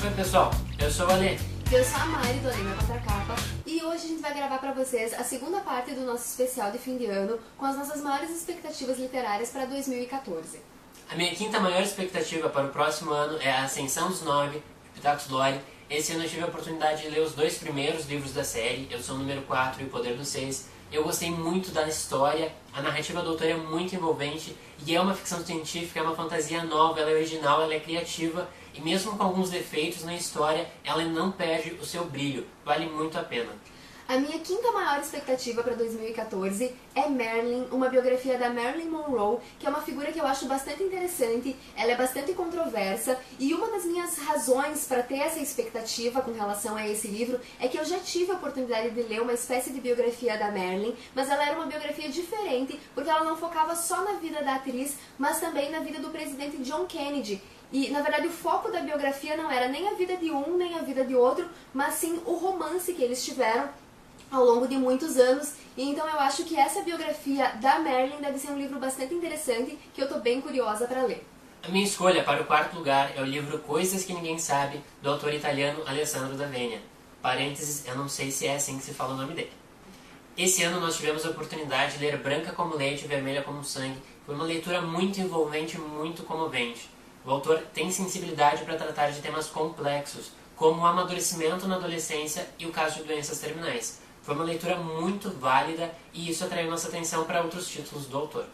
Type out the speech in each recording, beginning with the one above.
Oi pessoal, eu sou o Ale. Eu sou a Mari do Além da Contracapa e hoje a gente vai gravar pra vocês a segunda parte do nosso especial de fim de ano com as nossas maiores expectativas literárias para 2014. A minha quinta maior expectativa para o próximo ano é a Ascensão dos Nove, Pitacos Lore. Esse ano eu tive a oportunidade de ler os dois primeiros livros da série, Eu Sou o Número 4 e O Poder dos Seis. Eu gostei muito da história, a narrativa do autor é muito envolvente e é uma ficção científica, é uma fantasia nova, ela é original, ela é criativa e mesmo com alguns defeitos na história, ela não perde o seu brilho, vale muito a pena. A minha quinta maior expectativa para 2014 é Marilyn, uma biografia da Marilyn Monroe, que é uma figura que eu acho bastante interessante, ela é bastante controversa, e uma das minhas razões para ter essa expectativa com relação a esse livro é que eu já tive a oportunidade de ler uma espécie de biografia da Marilyn, mas ela era uma biografia diferente, porque ela não focava só na vida da atriz, mas também na vida do presidente John Kennedy. E, na verdade, o foco da biografia não era nem a vida de um, nem a vida de outro, mas sim o romance que eles tiveram ao longo de muitos anos, e então eu acho que essa biografia da Marilyn deve ser um livro bastante interessante, que eu tô bem curiosa para ler. A minha escolha para o quarto lugar é o livro Coisas que Ninguém Sabe, do autor italiano Alessandro D'Avenia. Parênteses, eu não sei se é assim que se fala o nome dele. Esse ano nós tivemos a oportunidade de ler Branca como Leite e Vermelha como Sangue. Foi uma leitura muito envolvente e muito comovente. O autor tem sensibilidade para tratar de temas complexos, como o amadurecimento na adolescência e o caso de doenças terminais. Foi uma leitura muito válida e isso atraiu nossa atenção para outros títulos do autor.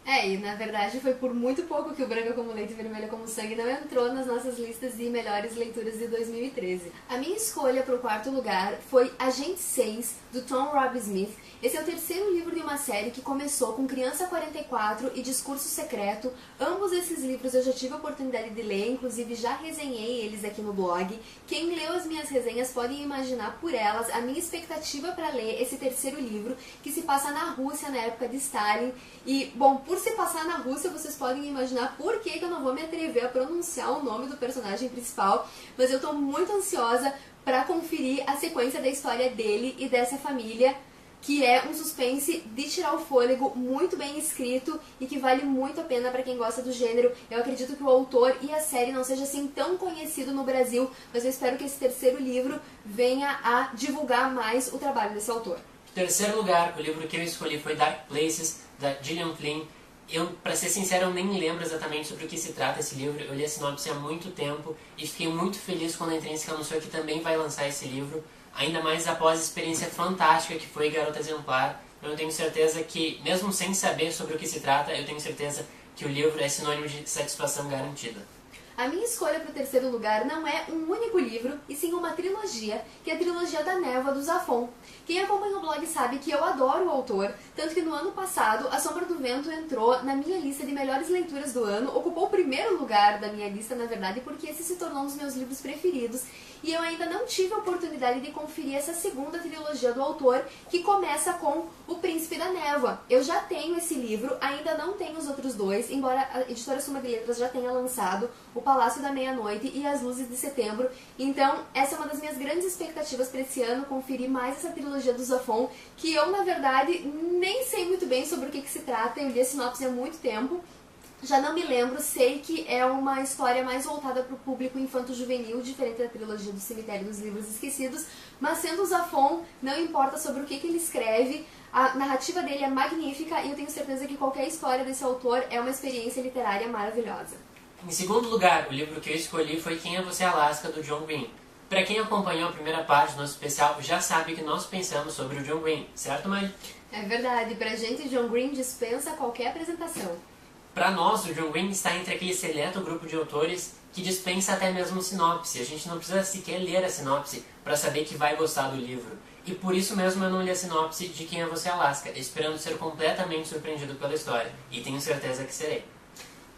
E na verdade foi por muito pouco que o Branca como Leite e Vermelha como Sangue não entrou nas nossas listas de melhores leituras de 2013. A minha escolha para o quarto lugar foi Agente 6, do Tom Rob Smith. Esse é o terceiro livro de uma série que começou com Criança 44 e Discurso Secreto. Ambos esses livros eu já tive a oportunidade de ler, inclusive já resenhei eles aqui no blog. Quem leu as minhas resenhas pode imaginar por elas a minha expectativa para ler esse terceiro livro, que se passa na Rússia na época de Stalin. E, bom, por se passar na Rússia, vocês podem imaginar por que eu não vou me atrever a pronunciar o nome do personagem principal, mas eu tô muito ansiosa para conferir a sequência da história dele e dessa família, que é um suspense de tirar o fôlego, muito bem escrito e que vale muito a pena para quem gosta do gênero. Eu acredito que o autor e a série não seja assim tão conhecido no Brasil, mas eu espero que esse terceiro livro venha a divulgar mais o trabalho desse autor. Em terceiro lugar, o livro que eu escolhi foi Dark Places, da Gillian Flynn. Pra ser sincero, eu nem lembro exatamente sobre o que se trata esse livro. Eu li a sinopse há muito tempo e fiquei muito feliz quando a Intrínseca anunciou que também vai lançar esse livro. Ainda mais após a experiência fantástica que foi Garota Exemplar. Eu tenho certeza que, mesmo sem saber sobre o que se trata, eu tenho certeza que o livro é sinônimo de satisfação garantida. A minha escolha para o terceiro lugar não é um único livro, e sim uma trilogia, que é a trilogia da Névoa do Zafón. Quem acompanha o blog sabe que eu adoro o autor, tanto que no ano passado A Sombra do Vento entrou na minha lista de melhores leituras do ano, ocupou o primeiro lugar da minha lista, na verdade, porque esse se tornou um dos meus livros preferidos, e eu ainda não tive a oportunidade de conferir essa segunda trilogia do autor, que começa com O Príncipe da Névoa. Eu já tenho esse livro, ainda não tenho os outros dois, embora a editora Suma de Letras já tenha lançado O Palácio da Meia-Noite e As Luzes de Setembro. Então, essa é uma das minhas grandes expectativas para esse ano, conferir mais essa trilogia do Zafón, que eu, na verdade, nem sei muito bem sobre o que se trata, eu li a sinopse há muito tempo. Já não me lembro, sei que é uma história mais voltada para o público infanto-juvenil, diferente da trilogia do Cemitério dos Livros Esquecidos, mas sendo o Zafón, não importa sobre o que ele escreve, a narrativa dele é magnífica e eu tenho certeza que qualquer história desse autor é uma experiência literária maravilhosa. Em segundo lugar, o livro que eu escolhi foi Quem é Você, Alaska, do John Green. Para quem acompanhou a primeira parte do nosso especial, já sabe que nós pensamos sobre o John Green, certo, Mari? É verdade, pra gente John Green dispensa qualquer apresentação. Para nós, o John Green está entre aquele seleto grupo de autores que dispensa até mesmo sinopse. A gente não precisa sequer ler a sinopse para saber que vai gostar do livro. E por isso mesmo eu não li a sinopse de Quem é Você, Alaska, esperando ser completamente surpreendido pela história. E tenho certeza que serei.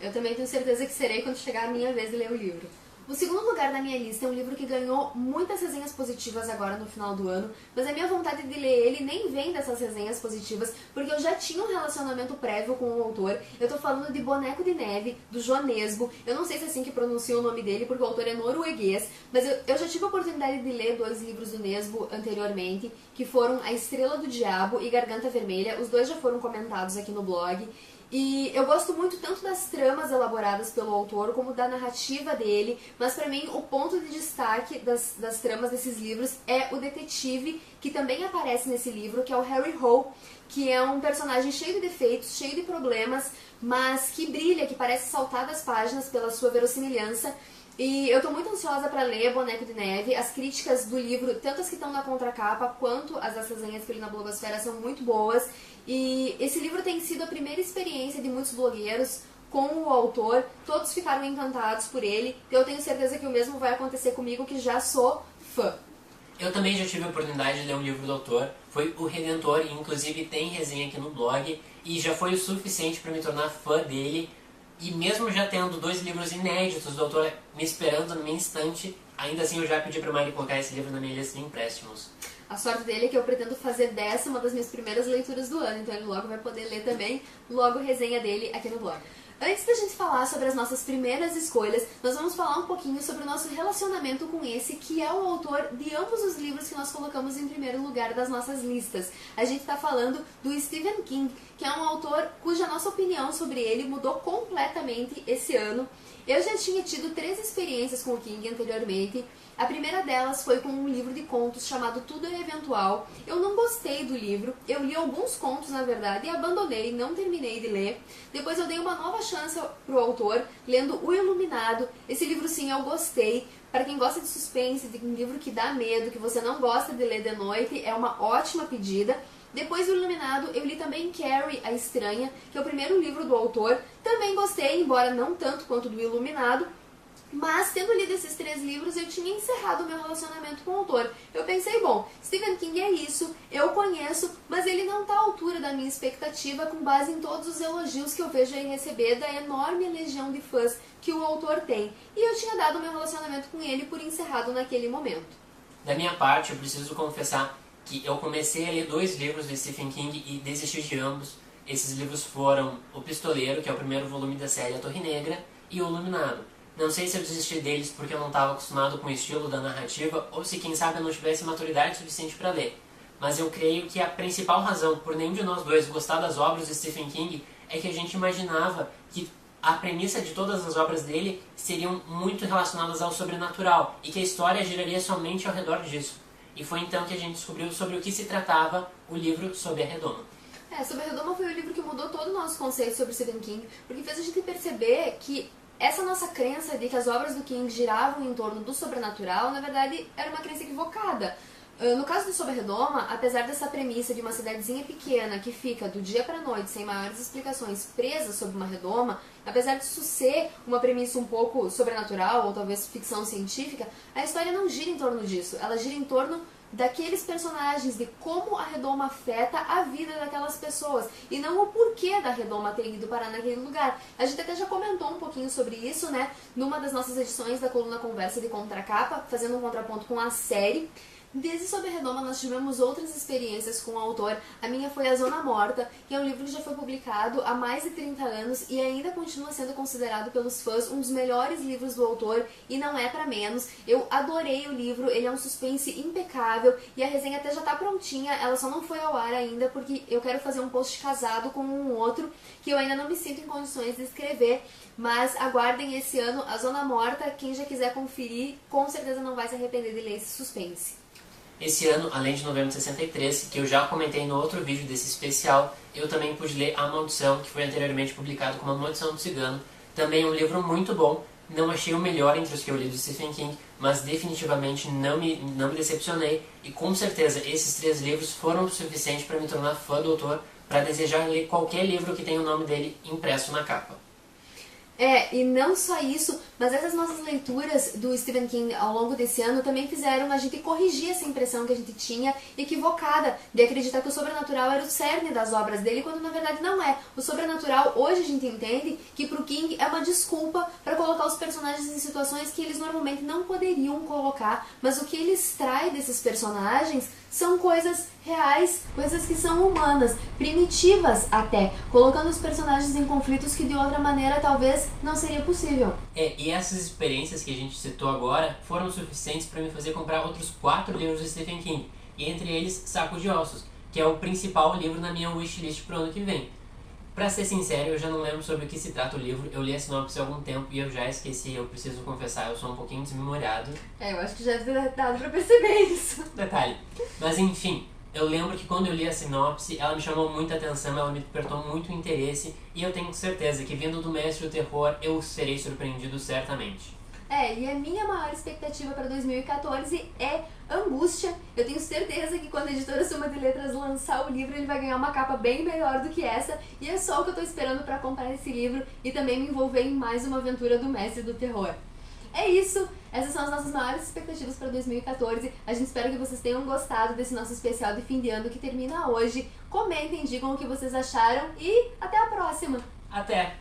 Eu também tenho certeza que serei quando chegar a minha vez de ler o livro. O segundo lugar na minha lista é um livro que ganhou muitas resenhas positivas agora no final do ano, mas a minha vontade de ler ele nem vem dessas resenhas positivas, porque eu já tinha um relacionamento prévio com o autor. Eu tô falando de Boneco de Neve, do João Nesbo. Eu não sei se é assim que pronuncia o nome dele, porque o autor é norueguês, mas eu já tive a oportunidade de ler dois livros do Nesbo anteriormente, que foram A Estrela do Diabo e Garganta Vermelha. Os dois já foram comentados aqui no blog. E eu gosto muito tanto das tramas elaboradas pelo autor como da narrativa dele, mas pra mim o ponto de destaque das tramas desses livros é o detetive que também aparece nesse livro, que é o Harry Hole, que é um personagem cheio de defeitos, cheio de problemas, mas que brilha, que parece saltar das páginas pela sua verossimilhança. E eu tô muito ansiosa pra ler Boneco de Neve. As críticas do livro, tanto as que estão na contracapa quanto as das resenhas que eu li na blogosfera, são muito boas. E esse livro tem sido a primeira experiência de muitos blogueiros com o autor. Todos ficaram encantados por ele. Eu tenho certeza que o mesmo vai acontecer comigo, que já sou fã. Eu também já tive a oportunidade de ler um livro do autor, foi O Redentor, e inclusive tem resenha aqui no blog, e já foi o suficiente para me tornar fã dele. E mesmo já tendo 2 livros inéditos do autor me esperando no meu instante, ainda assim eu já pedi pra Mari colocar esse livro na minha lista de empréstimos. A sorte dele é que eu pretendo fazer dessa uma das minhas primeiras leituras do ano, então ele logo vai poder ler também, logo resenha dele aqui no blog. Antes da gente falar sobre as nossas primeiras escolhas, nós vamos falar um pouquinho sobre o nosso relacionamento com esse, que é o autor de ambos os livros que nós colocamos em primeiro lugar das nossas listas. A gente está falando do Stephen King, que é um autor cuja nossa opinião sobre ele mudou completamente esse ano. Eu já tinha tido 3 experiências com o King anteriormente. A primeira delas foi com um livro de contos chamado Tudo é Eventual. Eu não gostei do livro, eu li alguns contos na verdade e abandonei, não terminei de ler. Depois eu dei uma nova chance pro autor, lendo O Iluminado. Esse livro sim eu gostei. Para quem gosta de suspense, de um livro que dá medo, que você não gosta de ler de noite, é uma ótima pedida. Depois do Iluminado, eu li também Carrie, a Estranha, que é o primeiro livro do autor. Também gostei, embora não tanto quanto do Iluminado. Mas, tendo lido esses 3 livros, eu tinha encerrado o meu relacionamento com o autor. Eu pensei, bom, Stephen King é isso, eu conheço, mas ele não está à altura da minha expectativa com base em todos os elogios que eu vejo ele receber da enorme legião de fãs que o autor tem. E eu tinha dado o meu relacionamento com ele por encerrado naquele momento. Da minha parte, eu preciso confessar que eu comecei a ler 2 livros de Stephen King e desisti de ambos. Esses livros foram O Pistoleiro, que é o primeiro volume da série A Torre Negra, e O Iluminado. Não sei se eu desisti deles porque eu não estava acostumado com o estilo da narrativa ou se, quem sabe, eu não tivesse maturidade suficiente para ler. Mas eu creio que a principal razão por nenhum de nós dois gostar das obras de Stephen King é que a gente imaginava que a premissa de todas as obras dele seriam muito relacionadas ao sobrenatural e que a história giraria somente ao redor disso. E foi então que a gente descobriu sobre o que se tratava o livro Sob a Redoma. Sob a Redoma foi o livro que mudou todo o nosso conceito sobre Stephen King, porque fez a gente perceber que essa nossa crença de que as obras do King giravam em torno do sobrenatural, na verdade, era uma crença equivocada. No caso do Sob a Redoma, apesar dessa premissa de uma cidadezinha pequena que fica do dia para a noite, sem maiores explicações, presa sob uma redoma, apesar disso ser uma premissa um pouco sobrenatural ou talvez ficção científica, a história não gira em torno disso. Ela gira em torno daqueles personagens, de como a redoma afeta a vida daquelas pessoas e não o porquê da redoma ter ido parar naquele lugar. A gente até já comentou um pouquinho sobre isso, né, numa das nossas edições da coluna Conversa de Contracapa, fazendo um contraponto com a série. Desde Sob a Redoma nós tivemos outras experiências com o autor. A minha foi A Zona Morta, que é um livro que já foi publicado há mais de 30 anos e ainda continua sendo considerado pelos fãs um dos melhores livros do autor, e não é pra menos. Eu adorei o livro, ele é um suspense impecável e a resenha até já tá prontinha, ela só não foi ao ar ainda porque eu quero fazer um post casado com um outro que eu ainda não me sinto em condições de escrever, mas aguardem esse ano A Zona Morta. Quem já quiser conferir, com certeza não vai se arrepender de ler esse suspense. Esse ano, além de Novembro de 63, que eu já comentei no outro vídeo desse especial, eu também pude ler A Maldição, que foi anteriormente publicado como A Maldição do Cigano. Também um livro muito bom, não achei o melhor entre os que eu li do Stephen King, mas definitivamente não me decepcionei, e com certeza esses 3 livros foram o suficiente para me tornar fã do autor, para desejar ler qualquer livro que tenha o nome dele impresso na capa. E não só isso, mas essas nossas leituras do Stephen King ao longo desse ano também fizeram a gente corrigir essa impressão que a gente tinha equivocada de acreditar que o sobrenatural era o cerne das obras dele, quando na verdade não é. O sobrenatural, hoje a gente entende que pro King é uma desculpa para colocar os personagens em situações que eles normalmente não poderiam colocar, mas o que ele extrai desses personagens são coisas reais, coisas que são humanas, primitivas até, colocando os personagens em conflitos que de outra maneira talvez não seria possível. E essas experiências que a gente citou agora foram suficientes para me fazer comprar outros 4 livros de Stephen King, e entre eles Saco de Ossos, que é o principal livro na minha wishlist pro ano que vem. Pra ser sincero, eu já não lembro sobre o que se trata o livro. Eu li a sinopse há algum tempo e eu já esqueci, eu preciso confessar, eu sou um pouquinho desmemoriado. Eu acho que já deve ter dado pra perceber isso. Detalhe. Mas enfim, eu lembro que quando eu li a sinopse, ela me chamou muita atenção, ela me despertou muito interesse e eu tenho certeza que vindo do mestre do terror, eu serei surpreendido certamente. E a minha maior expectativa para 2014 é Angústia. Eu tenho certeza que quando a editora Suma de Letras lançar o livro, ele vai ganhar uma capa bem melhor do que essa. E é só o que eu tô esperando para comprar esse livro e também me envolver em mais uma aventura do mestre do terror. É isso, essas são as nossas maiores expectativas para 2014. A gente espera que vocês tenham gostado desse nosso especial de fim de ano que termina hoje. Comentem, digam o que vocês acharam e até a próxima! Até!